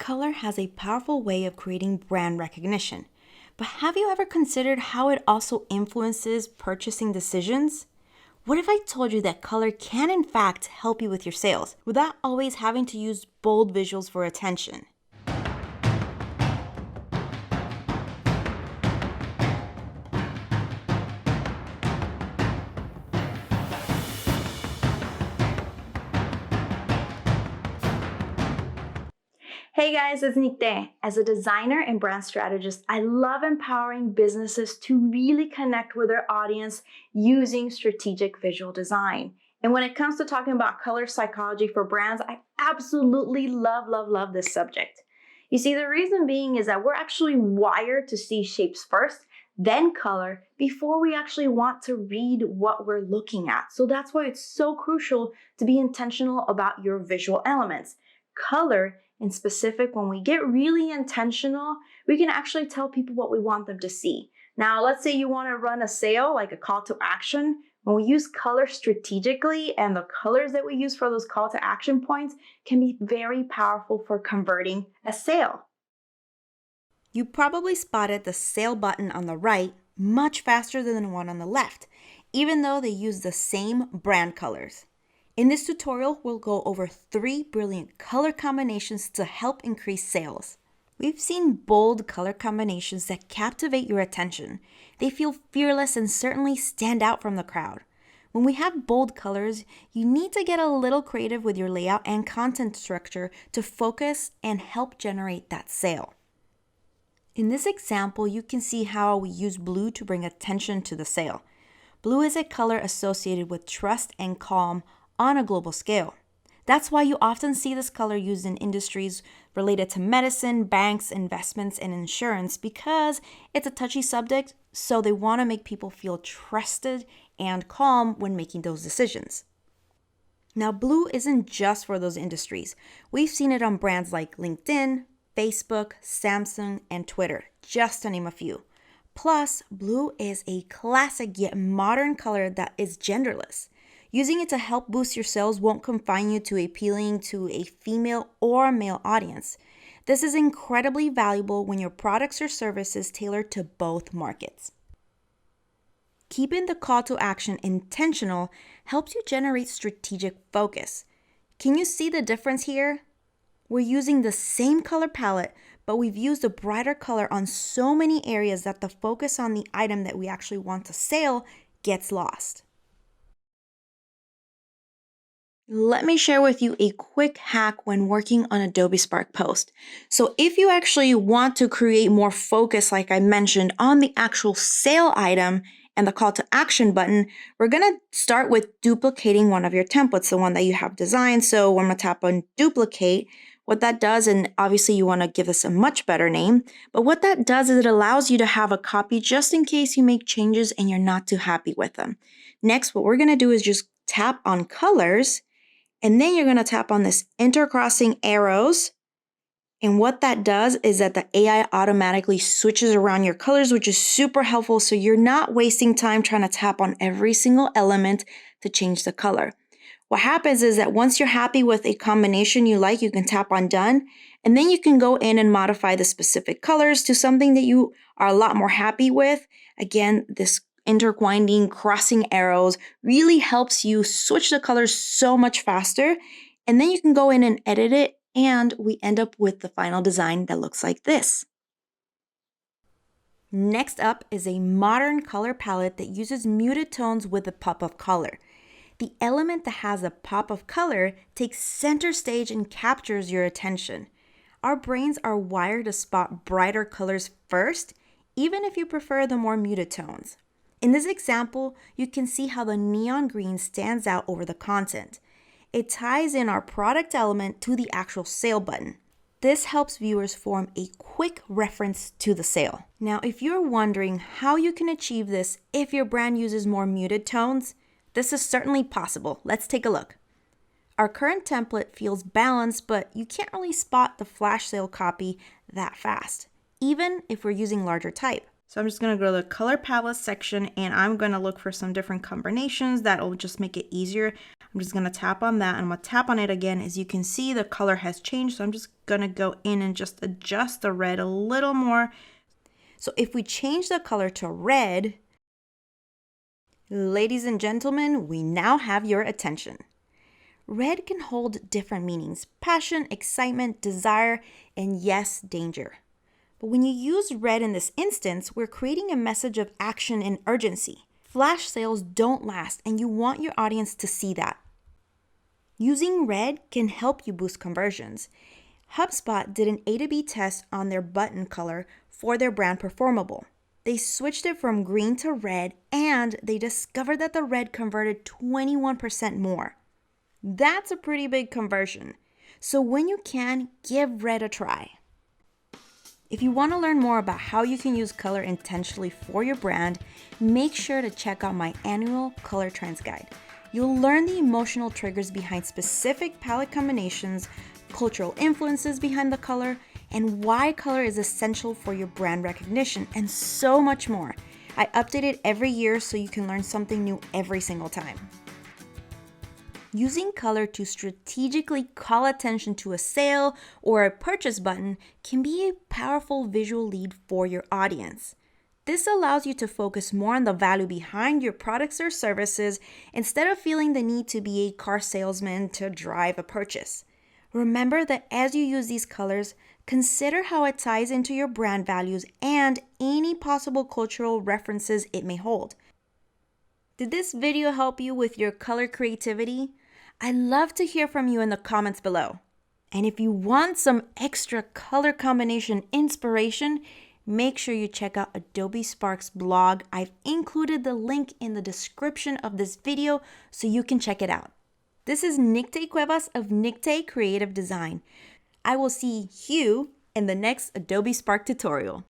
Color has a powerful way of creating brand recognition, but have you ever considered how it also influences purchasing decisions? What if I told you that color can in fact help you with your sales without always having to use bold visuals for attention? Hey guys, it's Nicte. As a designer and brand strategist, I love empowering businesses to really connect with their audience using strategic visual design. And when it comes to talking about color psychology for brands, I absolutely love this subject. You see, the reason being is that we're actually wired to see shapes first, then color, before we actually want to read what we're looking at. So that's why it's so crucial to be intentional about your visual elements. Color in specific, when we get really intentional, we can actually tell people what we want them to see. Now, let's say you want to run a sale, like a call to action. When we use color strategically, and the colors that we use for those call to action points can be very powerful for converting a sale. You probably spotted the sale button on the right much faster than the one on the left, even though they use the same brand colors. In this tutorial, we'll go over 3 brilliant color combinations to help increase sales. We've seen bold color combinations that captivate your attention. They feel fearless and certainly stand out from the crowd. When we have bold colors, you need to get a little creative with your layout and content structure to focus and help generate that sale. In this example, you can see how we use blue to bring attention to the sale. Blue is a color associated with trust and calm on a global scale. That's why you often see this color used in industries related to medicine, banks, investments, and insurance because it's a touchy subject, so they want to make people feel trusted and calm when making those decisions. Now, blue isn't just for those industries. We've seen it on brands like LinkedIn, Facebook, Samsung, and Twitter, just to name a few. Plus, blue is a classic yet modern color that is genderless. Using it to help boost your sales won't confine you to appealing to a female or male audience. This is incredibly valuable when your products or services tailor to both markets. Keeping the call to action intentional helps you generate strategic focus. Can you see the difference here? We're using the same color palette, but we've used a brighter color on so many areas that the focus on the item that we actually want to sell gets lost. Let me share with you a quick hack when working on Adobe Spark post. So if you actually want to create more focus, like I mentioned, on the actual sale item and the call to action button, we're going to start with duplicating one of your templates, the one that you have designed. So I'm going to tap on duplicate. What that does, and obviously you want to give this a much better name, but what that does is it allows you to have a copy just in case you make changes and you're not too happy with them. Next, what we're going to do is just tap on colors. And then you're going to tap on this intercrossing arrows. And what that does is that the AI automatically switches around your colors, which is super helpful. So you're not wasting time trying to tap on every single element to change the color. What happens is that once you're happy with a combination you like, you can tap on done. And then you can go in and modify the specific colors to something that you are a lot more happy with. Again, this intertwining, crossing arrows really helps you switch the colors so much faster. And then you can go in and edit it, and we end up with the final design that looks like this. Next up is a modern color palette that uses muted tones with a pop of color. The element that has a pop of color takes center stage and captures your attention. Our brains are wired to spot brighter colors first, even if you prefer the more muted tones. In this example, you can see how the neon green stands out over the content. It ties in our product element to the actual sale button. This helps viewers form a quick reference to the sale. Now, if you're wondering how you can achieve this if your brand uses more muted tones, this is certainly possible. Let's take a look. Our current template feels balanced, but you can't really spot the flash sale copy that fast, even if we're using larger type. So I'm just going to go to the color palette section and I'm going to look for some different combinations that will just make it easier. I'm just going to tap on that, and I'm going to tap on it again. As you can see, the color has changed, so I'm just going to go in and just adjust the red a little more. So if we change the color to red, ladies and gentlemen, we now have your attention. Red can hold different meanings: passion, excitement, desire, and yes, danger. But when you use red in this instance, we're creating a message of action and urgency. Flash sales don't last, and you want your audience to see that. Using red can help you boost conversions. HubSpot did an A/B test on their button color for their brand Performable. They switched it from green to red, and they discovered that the red converted 21% more. That's a pretty big conversion. So when you can, give red a try. If you want to learn more about how you can use color intentionally for your brand, make sure to check out my annual Color Trends Guide. You'll learn the emotional triggers behind specific palette combinations, cultural influences behind the color, and why color is essential for your brand recognition, and so much more. I update it every year so you can learn something new every single time. Using color to strategically call attention to a sale or a purchase button can be a powerful visual lead for your audience. This allows you to focus more on the value behind your products or services instead of feeling the need to be a car salesman to drive a purchase. Remember that as you use these colors, consider how it ties into your brand values and any possible cultural references it may hold. Did this video help you with your color creativity? I'd love to hear from you in the comments below. And if you want some extra color combination inspiration, make sure you check out Adobe Spark's blog. I've included the link in the description of this video so you can check it out. This is Nicte Cuevas of Nicte Creative Design. I will see you in the next Adobe Spark tutorial.